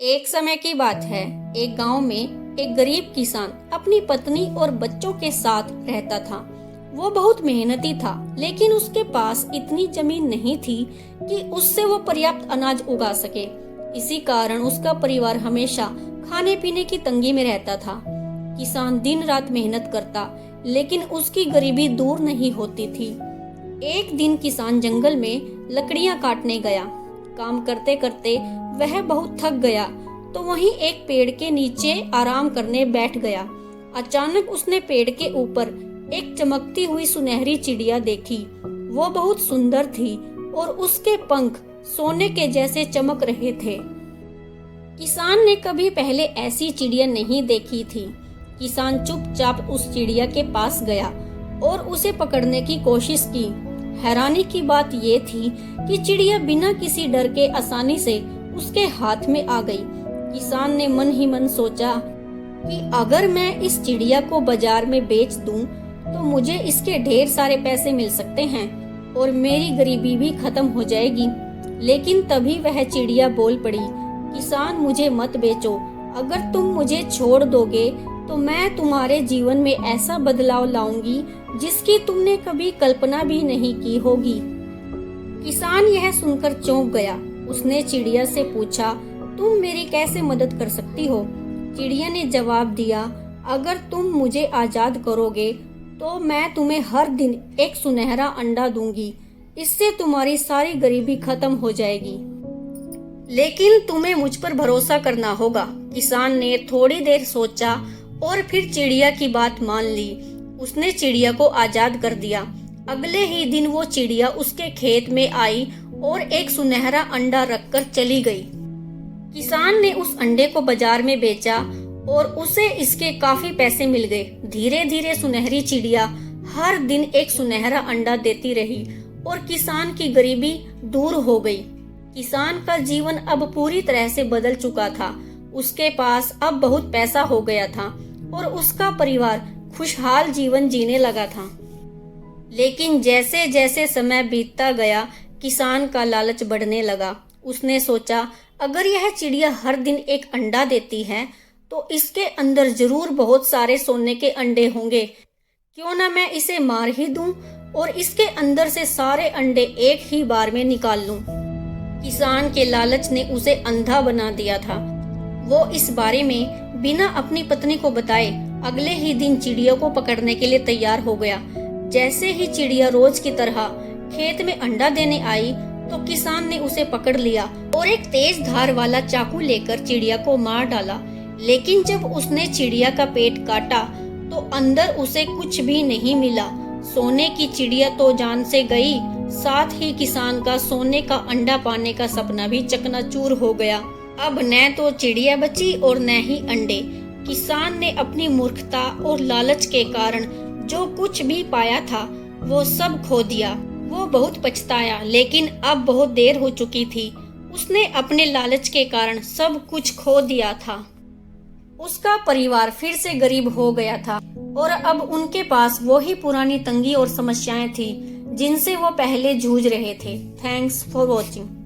एक समय की बात है। एक गांव में एक गरीब किसान अपनी पत्नी और बच्चों के साथ रहता था। वो बहुत मेहनती था, लेकिन उसके पास इतनी जमीन नहीं थी कि उससे वो पर्याप्त अनाज उगा सके। इसी कारण उसका परिवार हमेशा खाने पीने की तंगी में रहता था। किसान दिन रात मेहनत करता, लेकिन उसकी गरीबी दूर नहीं होती थी। एक दिन किसान जंगल में लकड़ियां काटने गया। काम करते करते वह बहुत थक गया, तो वहीं एक पेड़ के नीचे आराम करने बैठ गया। अचानक उसने पेड़ के ऊपर एक चमकती हुई सुनहरी चिड़िया देखी। वो बहुत सुंदर थी और उसके पंख सोने के जैसे चमक रहे थे। किसान ने कभी पहले ऐसी चिड़िया नहीं देखी थी। किसान चुपचाप उस चिड़िया के पास गया और उसे पकड़ने की कोशिश की। हैरानी की बात ये थी कि चिड़िया बिना किसी डर के आसानी से उसके हाथ में आ गई। किसान ने मन ही मन सोचा कि अगर मैं इस चिड़िया को बाजार में बेच दूं, तो मुझे इसके ढेर सारे पैसे मिल सकते हैं और मेरी गरीबी भी खत्म हो जाएगी। लेकिन तभी वह चिड़िया बोल पड़ी, किसान मुझे मत बेचो। अगर तुम मुझे छोड़ दोगे तो मैं तुम्हारे जीवन में ऐसा बदलाव लाऊंगी जिसकी तुमने कभी कल्पना भी नहीं की होगी। किसान यह सुनकर चौंक गया। उसने चिड़िया से पूछा, तुम मेरी कैसे मदद कर सकती हो? चिड़िया ने जवाब दिया, अगर तुम मुझे आजाद करोगे तो मैं तुम्हें हर दिन एक सुनहरा अंडा दूंगी। इससे तुम्हारी सारी गरीबी खत्म हो जाएगी। लेकिन तुम्हें मुझ पर भरोसा करना होगा। किसान ने थोड़ी देर सोचा और फिर चिड़िया की बात मान ली। उसने चिड़िया को आजाद कर दिया। अगले ही दिन वो चिड़िया उसके खेत में आई और एक सुनहरा अंडा रखकर चली गई। किसान ने उस अंडे को बाजार में बेचा और उसे इसके काफी पैसे मिल गए। धीरे धीरे सुनहरी चिड़िया हर दिन एक सुनहरा अंडा देती रही और किसान की गरीबी दूर हो गई। किसान का जीवन अब पूरी तरह से बदल चुका था। उसके पास अब बहुत पैसा हो गया था और उसका परिवार खुशहाल जीवन जीने लगा था। लेकिन जैसे जैसे समय बीतता गया, किसान का लालच बढ़ने लगा। उसने सोचा, अगर यह चिड़िया हर दिन एक अंडा देती है तो इसके अंदर जरूर बहुत सारे सोने के अंडे होंगे। क्यों ना मैं इसे मार ही दूं और इसके अंदर से सारे अंडे एक ही बार में निकाल लूं। किसान के लालच ने उसे अंधा बना दिया था। वो इस बारे में बिना अपनी पत्नी को बताए अगले ही दिन चिड़िया को पकड़ने के लिए तैयार हो गया। जैसे ही चिड़िया रोज की तरह खेत में अंडा देने आई, तो किसान ने उसे पकड़ लिया और एक तेज धार वाला चाकू लेकर चिड़िया को मार डाला। लेकिन जब उसने चिड़िया का पेट काटा तो अंदर उसे कुछ भी नहीं मिला। सोने की चिड़िया तो जान से गई, साथ ही किसान का सोने का अंडा पाने का सपना भी चकनाचूर हो गया। अब न तो चिड़िया बची और न ही अंडे। किसान ने अपनी मूर्खता और लालच के कारण जो कुछ भी पाया था वो सब खो दिया। वो बहुत पछताया, लेकिन अब बहुत देर हो चुकी थी। उसने अपने लालच के कारण सब कुछ खो दिया था। उसका परिवार फिर से गरीब हो गया था और अब उनके पास वही पुरानी तंगी और समस्याएं थी जिनसे वो पहले जूझ रहे थे। Thanks for watching.